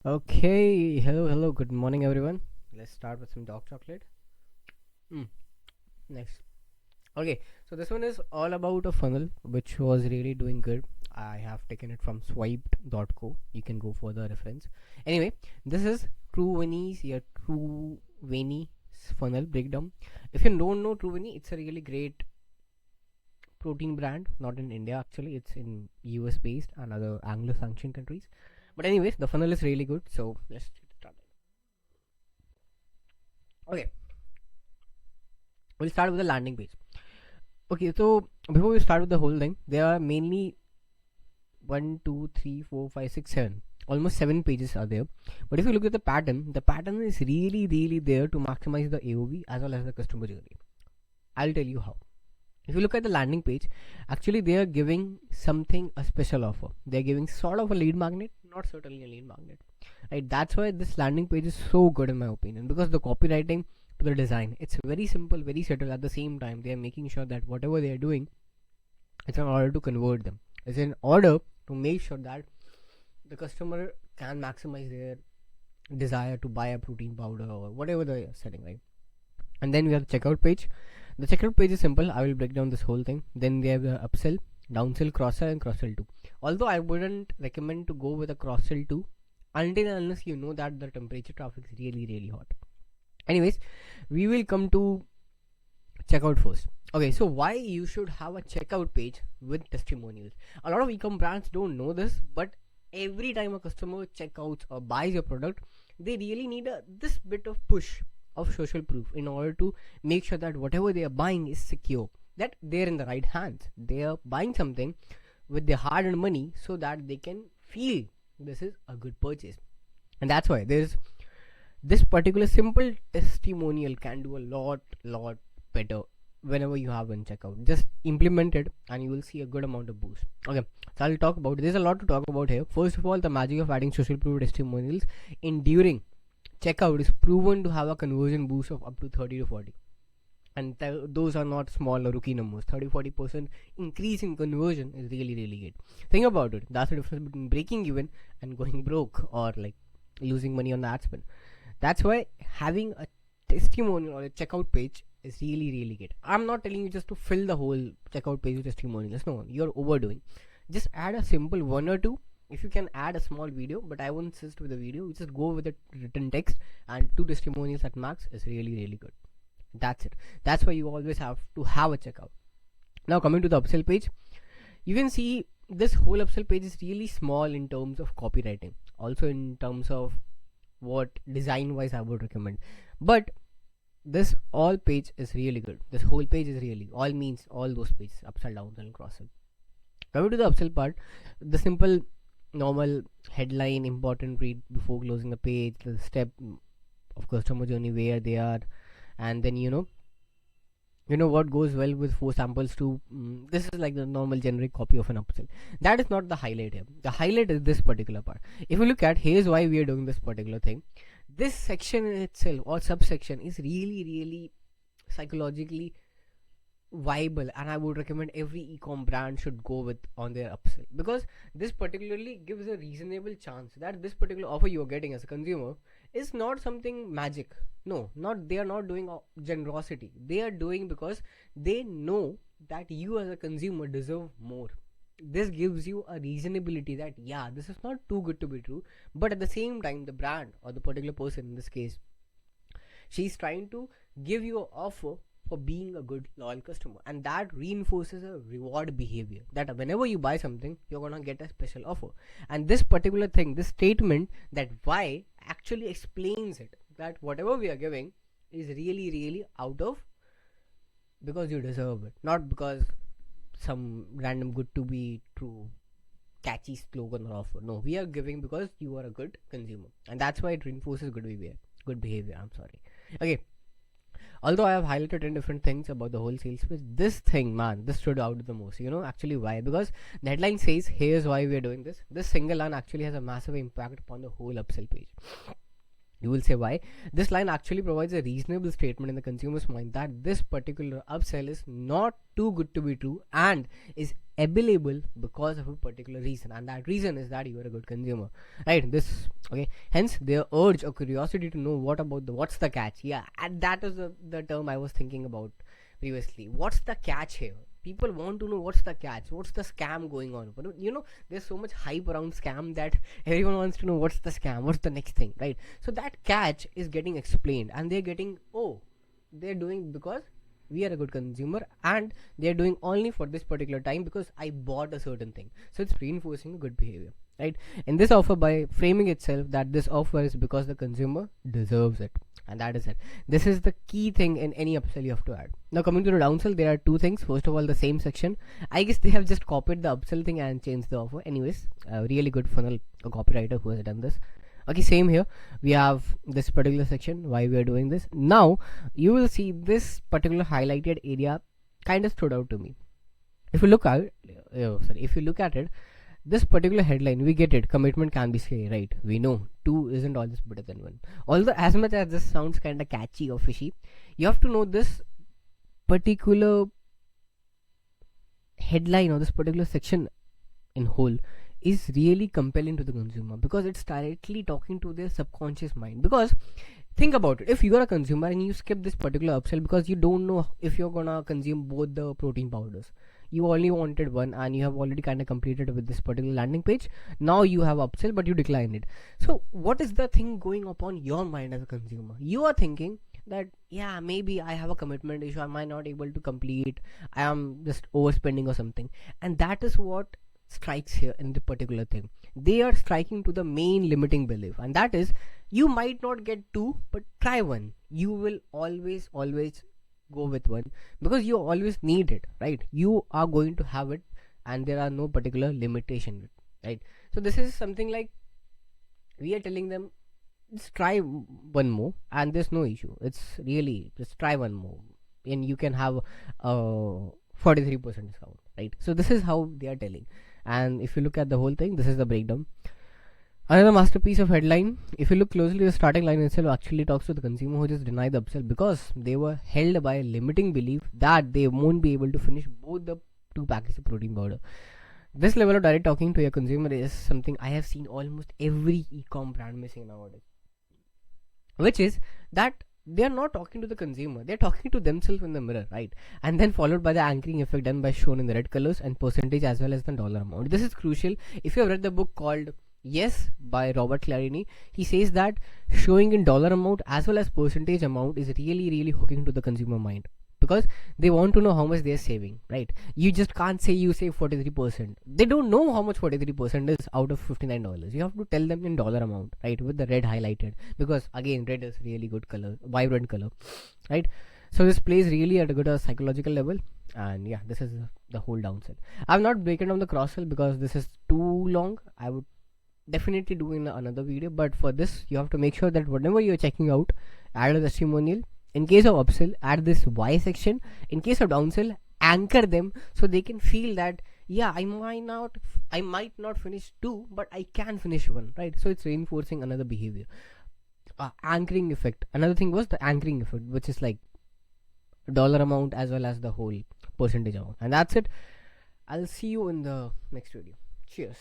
Okay, hello, good morning, everyone. Let's start with some dark chocolate. Mm, next. Okay, so this one is all about a funnel which was really doing good. I have taken it from swiped.co. You can go for the reference. Anyway, this is True Veni funnel breakdown. If you don't know True Veni, it's a really great protein brand, not in India actually, it's in US based and other Anglo sanctioned countries. But, anyways, the funnel is really good, so let's start. Okay, we'll start with the landing page. Okay, so before we start with the whole thing, there are mainly one, two, three, four, five, six, seven. Almost 7 pages are there. But if you look at the pattern is really there to maximize the AOV as well as the customer journey. I'll tell you how. If you look at the landing page, actually they are giving something a special offer. They are giving sort of a lead magnet, not certainly a lead magnet. Right? That's why this landing page is so good in my opinion, because the copywriting to the design, it's very simple, very subtle. At the same time, they are making sure that whatever they are doing, it's in order to convert them. It's in order to make sure that the customer can maximize their desire to buy a protein powder or whatever they are selling, right? And then we have the checkout page. The checkout page is simple. I will break down this whole thing. Then we have the upsell, downsell, cross sell, and cross sell too. Although I wouldn't recommend to go with a cross sell too until and unless you know that the temperature traffic is really hot. Anyways, we will come to checkout first. Okay, so why you should have a checkout page with testimonials? A lot of e-com brands don't know this, but every time a customer checkouts or buys your product, they really need this bit of push of social proof in order to make sure that whatever they are buying is secure, that they're in the right hands, they are buying something with their hard-earned money, so that they can feel this is a good purchase. And that's why there's this particular simple testimonial can do a lot better whenever you have one checkout. Just implement it and you will see a good amount of boost. Okay, so I'll talk about it. There's a lot to talk about here. First of all, the magic of adding social proof testimonials enduring checkout is proven to have a conversion boost of up to 30 to 40, and those are not small or rookie numbers. 30-40% increase in conversion is really good. Think about it. That's the difference between breaking even and going broke, or like losing money on the ad spend. That's why having a testimonial or a checkout page is really good. I'm not telling you just to fill the whole checkout page with testimonials. No, you're overdoing. Just add a simple one or two. If you can add a small video, but I won't insist with the video, you just go with the written text, and 2 testimonials at max is really good. That's it. That's why you always have to have a checkout. Now coming to the upsell page, you can see this whole upsell page is really small in terms of copywriting, also in terms of what design wise I would recommend, but this all page is really good. This whole page is really, all means all those pages, upsell, downsell, and cross sell. Coming to the upsell part, the simple normal headline, important read before closing the page, the step of customer journey, where they are, and then you know what goes well with 4 samples to this is like the normal generic copy of an upsell. That is not the highlight here. The highlight is this particular part. If you look at, here's why we are doing this particular thing. This section in itself or subsection is really psychologically viable, and I would recommend every e-com brand should go with on their upsell, because this particularly gives a reasonable chance that this particular offer you are getting as a consumer is not something magic. No, not, they are not doing generosity. They are doing because they know that you as a consumer deserve more. This gives you a reasonability that yeah, this is not too good to be true, but at the same time the brand or the particular person in this case, she's trying to give you an offer for being a good loyal customer, and that reinforces a reward behavior, that whenever you buy something you're gonna get a special offer. And this particular thing, this statement, that why actually explains it, that whatever we are giving is really out of because you deserve it, not because some random good to be true catchy slogan or offer. No, we are giving because you are a good consumer, and that's why it reinforces good behavior. I'm sorry. Okay, although I have highlighted 10 different things about the whole sales page, this thing, man, this stood out the most. Actually why? Because the headline says, here's why we are doing this. This single line actually has a massive impact upon the whole upsell page. You will say why. This line actually provides a reasonable statement in the consumer's mind that this particular upsell is not too good to be true and is available because of a particular reason, and that reason is that you are a good consumer, right? This okay. Hence, their urge or curiosity to know what's the catch. Yeah, and that is the term I was thinking about previously. What's the catch here? People want to know what's the catch, what's the scam going on. But there's so much hype around scam that everyone wants to know what's the scam, what's the next thing, right? So that catch is getting explained, and they're getting, oh, they're doing because we are a good consumer, and they're doing only for this particular time because I bought a certain thing. So it's reinforcing a good behavior, right? In this offer, by framing itself that this offer is because the consumer deserves it, and that is it. This is the key thing in any upsell you have to add. Now coming to the downsell, there are two things. First of all, the same section, I guess they have just copied the upsell thing and changed the offer. Anyways, a really good funnel, a copywriter who has done this. Okay, same here. We have this particular section, why we are doing this. Now you will see this particular highlighted area kind of stood out to me. If you look at it, this particular headline, we get it, commitment can be scary, right? We know 2 isn't always better than 1. Although as much as this sounds kind of catchy or fishy, you have to know this particular headline or this particular section in whole is really compelling to the consumer because it's directly talking to their subconscious mind. Because think about it, if you are a consumer and you skip this particular upsell because you don't know if you're gonna consume both the protein powders, you only wanted one and you have already kind of completed with this particular landing page, now you have upsell but you declined it. So what is the thing going upon your mind as a consumer? You are thinking that, yeah, maybe I have a commitment issue, I might not able to complete, I am just overspending or something. And that is what strikes here in the particular thing. They are striking to the main limiting belief, and that is, you might not get 2, but try 1. You will always go with 1 because you always need it, right? You are going to have it and there are no particular limitation, right? So this is something like we are telling them, just try 1 more and there's no issue. It's really just try 1 more and you can have a 43% discount, right? So this is how they are telling. And if you look at the whole thing, this is the breakdown. Another masterpiece of headline. If you look closely, the starting line itself actually talks to the consumer who just denied the upsell because they were held by a limiting belief that they won't be able to finish both the 2 packets of protein powder. This level of direct talking to your consumer is something I have seen almost every e-com brand missing nowadays, which is that they are not talking to the consumer, they're talking to themselves in the mirror, right? And then followed by the anchoring effect done by shown in the red colors and percentage as well as the dollar amount. This is crucial. If you have read the book called Yes by Robert Cialdini, he says that showing in dollar amount as well as percentage amount is really hooking to the consumer mind because they want to know how much they're saving, right? You just can't say you save 43%. They don't know how much 43% is out of $59. You have to tell them in dollar amount, right? With the red highlighted, because again, red is really good color, vibrant color, right? So this plays really at a good psychological level. And yeah, this is the whole downside. I've not broken down the cross sell because this is too long. I would definitely do in another video, but for this you have to make sure that whenever you're checking out, add a testimonial. In case of upsell, add this why section. In case of downsell, anchor them so they can feel that, yeah, I might not finish 2, but I can finish 1, right? So it's reinforcing another behavior. Anchoring effect. Another thing was the anchoring effect, which is like dollar amount as well as the whole percentage amount. And that's it. I'll see you in the next video. Cheers.